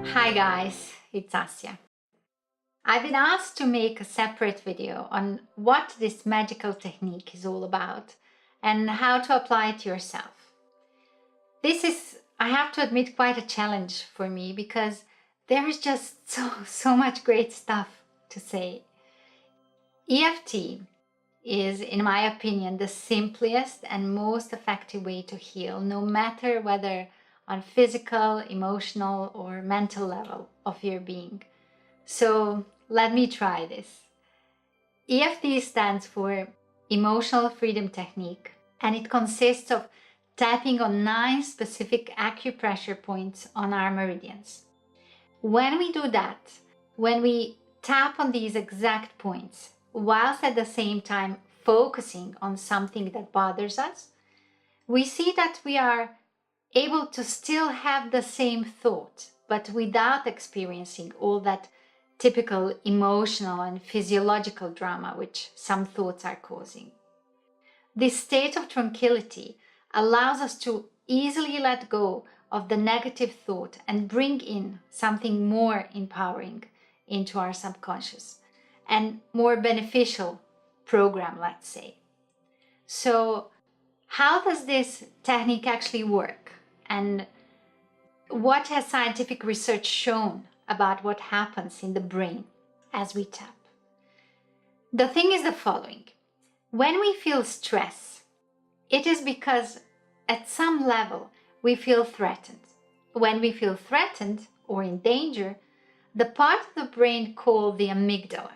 Hi guys, it's Asja. I've been asked to make a separate video on what this magical technique is all about and how to apply it yourself. This is, I have to admit, quite a challenge for me because there is just so much great stuff to say. EFT is, in my opinion, the simplest and most effective way to heal, no matter whether on physical, emotional, or mental level of your being. So let me try this. EFT stands for Emotional Freedom Technique, and it consists of tapping on 9 specific acupressure points on our meridians. When we do that, when we tap on these exact points, whilst at the same time focusing on something that bothers us, we see that we are able to still have the same thought, but without experiencing all that typical emotional and physiological drama which some thoughts are causing. This state of tranquility allows us to easily let go of the negative thought and bring in something more empowering into our subconscious and more beneficial program, let's say. So how does this technique actually work? And what has scientific research shown about what happens in the brain as we tap? The thing is the following. When we feel stress, it is because at some level we feel threatened. When we feel threatened or in danger, the part of the brain called the amygdala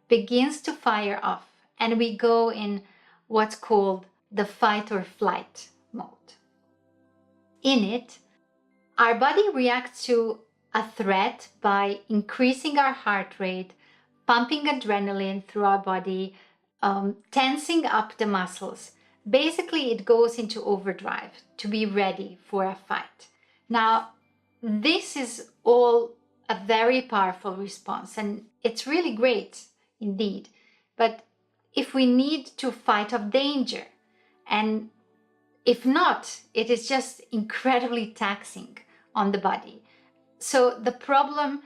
begins to fire off and we go in what's called the fight or flight mode. In it, our body reacts to a threat by increasing our heart rate, pumping adrenaline through our body, tensing up the muscles. Basically, it goes into overdrive to be ready for a fight. Now, this is all a very powerful response, and it's really great indeed. But if we need to fight off danger, and if not, it is just incredibly taxing on the body. So the problem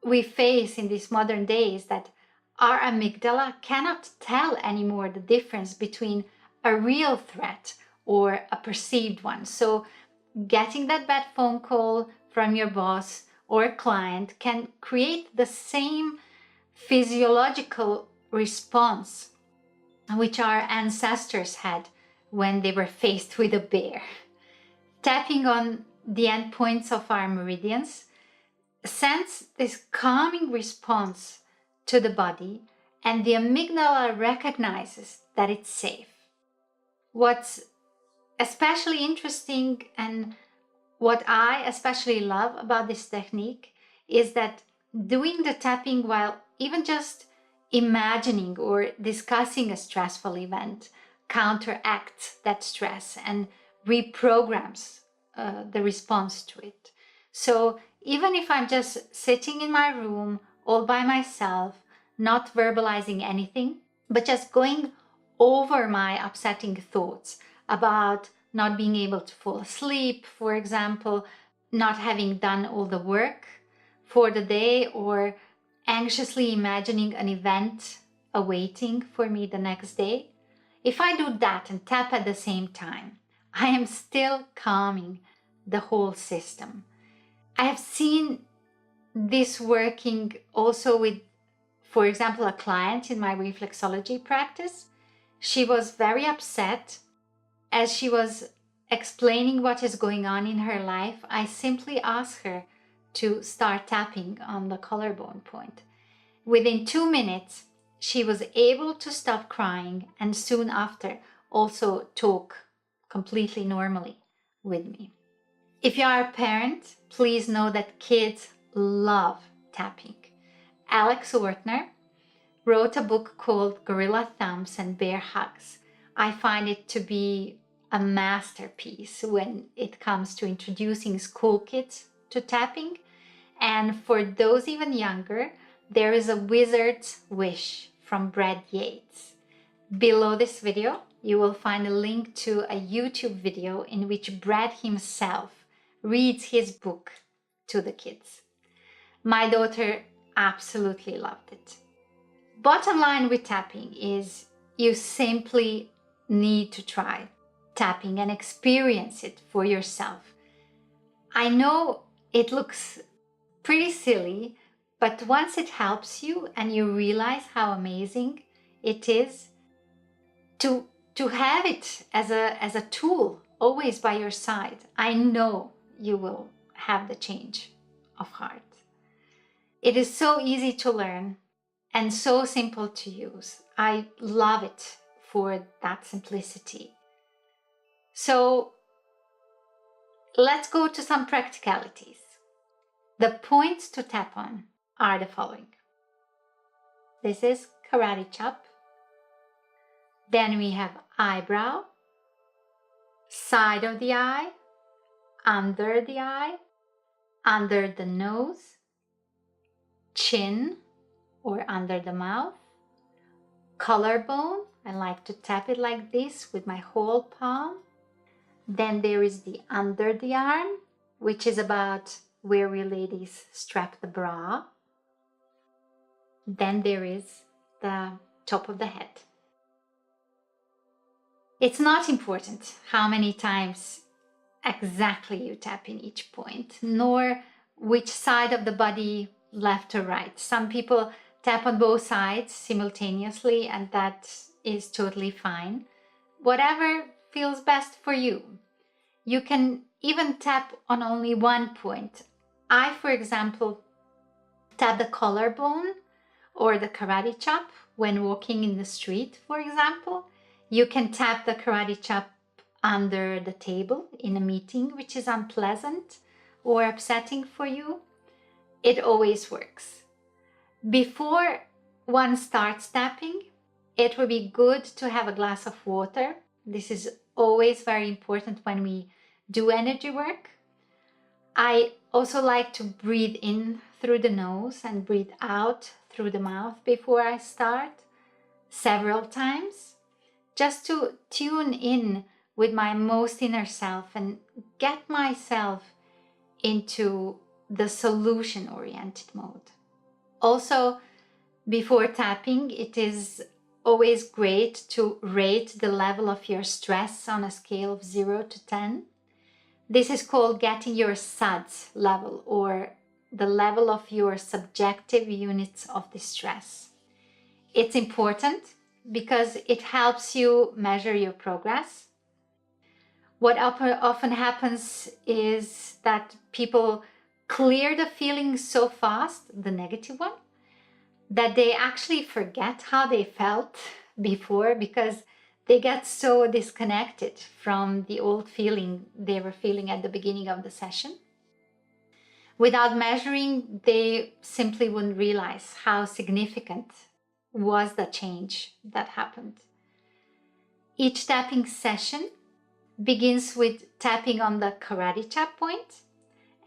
we face in this modern day is that our amygdala cannot tell anymore the difference between a real threat or a perceived one. So getting that bad phone call from your boss or a client can create the same physiological response which our ancestors had when they were faced with a bear. Tapping on the endpoints of our meridians sends this calming response to the body, and the amygdala recognizes that it's safe. What's especially interesting and what I especially love about this technique is that doing the tapping while even just imagining or discussing a stressful event counteracts that stress and reprograms the response to it. So even if I'm just sitting in my room all by myself, not verbalizing anything, but just going over my upsetting thoughts about not being able to fall asleep, for example, not having done all the work for the day, or anxiously imagining an event awaiting for me the next day. If I do that and tap at the same time, I am still calming the whole system. I have seen this working also with, for example, a client in my reflexology practice. She was very upset. As she was explaining what is going on in her life, I simply asked her to start tapping on the collarbone point. Within 2 minutes, she was able to stop crying and soon after also talk completely normally with me. If you are a parent, please know that kids love tapping. Alex Ortner wrote a book called Gorilla Thumps and Bear Hugs. I find it to be a masterpiece when it comes to introducing school kids to tapping. And for those even younger, there is a Wizard's Wish from Brad Yates. Below this video, you will find a link to a YouTube video in which Brad himself reads his book to the kids. My daughter absolutely loved it. Bottom line with tapping is you simply need to try tapping and experience it for yourself. I know it looks pretty silly, but once it helps you and you realize how amazing it is to have it as a tool always by your side, I know you will have the change of heart. It is so easy to learn and so simple to use. I love it for that simplicity. So let's go to some practicalities. The points to tap on are the following. This is karate chop. Then we have eyebrow, side of the eye, under the nose, chin or under the mouth, collarbone. I like to tap it like this with my whole palm. Then there is the under the arm, which is about where we ladies strap the bra. Then there is the top of the head. It's not important how many times exactly you tap in each point, nor which side of the body, left or right. Some people tap on both sides simultaneously, and that is totally fine. Whatever feels best for you. You can even tap on only one point. I, for example, tap the collarbone or the karate chop when walking in the street, for example. You can tap the karate chop under the table in a meeting, which is unpleasant or upsetting for you. It always works. Before one starts tapping, it would be good to have a glass of water. This is always very important when we do energy work. I also like to breathe in through the nose and breathe out through the mouth before I start, several times, just to tune in with my most inner self and get myself into the solution-oriented mode. Also, before tapping, it is always great to rate the level of your stress on a scale of 0 to 10. This is called getting your SUDS level, or the level of your subjective units of distress. It's important because it helps you measure your progress. What often happens is that people clear the feelings so fast, the negative one, that they actually forget how they felt before, because they get so disconnected from the old feeling they were feeling at the beginning of the session. Without measuring, they simply wouldn't realize how significant was the change that happened. Each tapping session begins with tapping on the karate chop point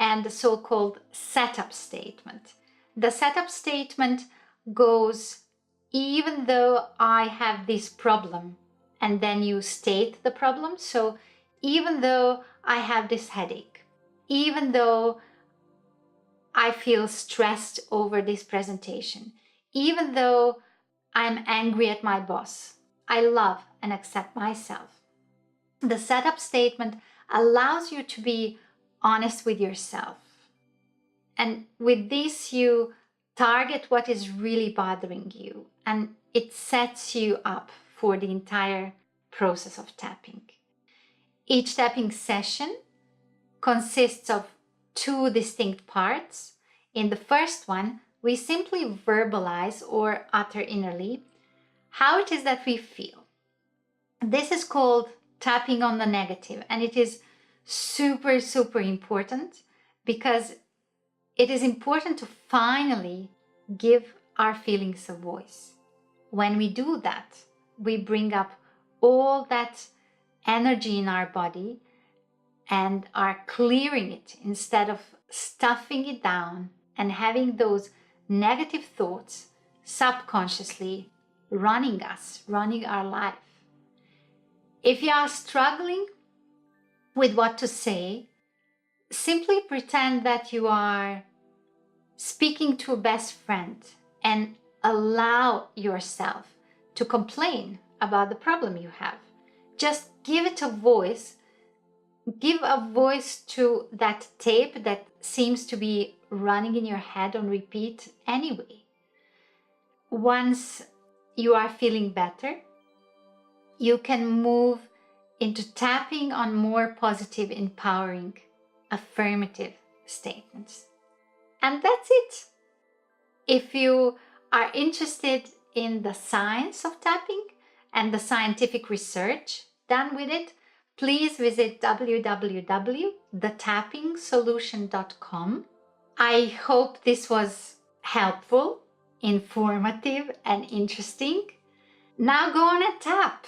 and the so-called setup statement. The setup statement goes, even though I have this problem, and then you state the problem. So even though I have this headache, even though I feel stressed over this presentation, even though I'm angry at my boss, I love and accept myself. The setup statement allows you to be honest with yourself. And with this, you target what is really bothering you, and it sets you up for the entire process of tapping. Each tapping session consists of 2 distinct parts. In the first one, we simply verbalize or utter innerly how it is that we feel. This is called tapping on the negative, and it is super, super important because it is important to finally give our feelings a voice. When we do that, we bring up all that energy in our body and are clearing it instead of stuffing it down and having those negative thoughts subconsciously running us, running our life. If you are struggling with what to say, simply pretend that you are speaking to a best friend, and allow yourself to complain about the problem you have. Just give it a voice. Give a voice to that tape that seems to be running in your head on repeat anyway. Once you are feeling better, you can move into tapping on more positive, empowering, affirmative statements. And that's it. If you are interested in the science of tapping and the scientific research done with it, please visit www.thetappingsolution.com. I hope this was helpful, informative, and interesting. Now go on and tap.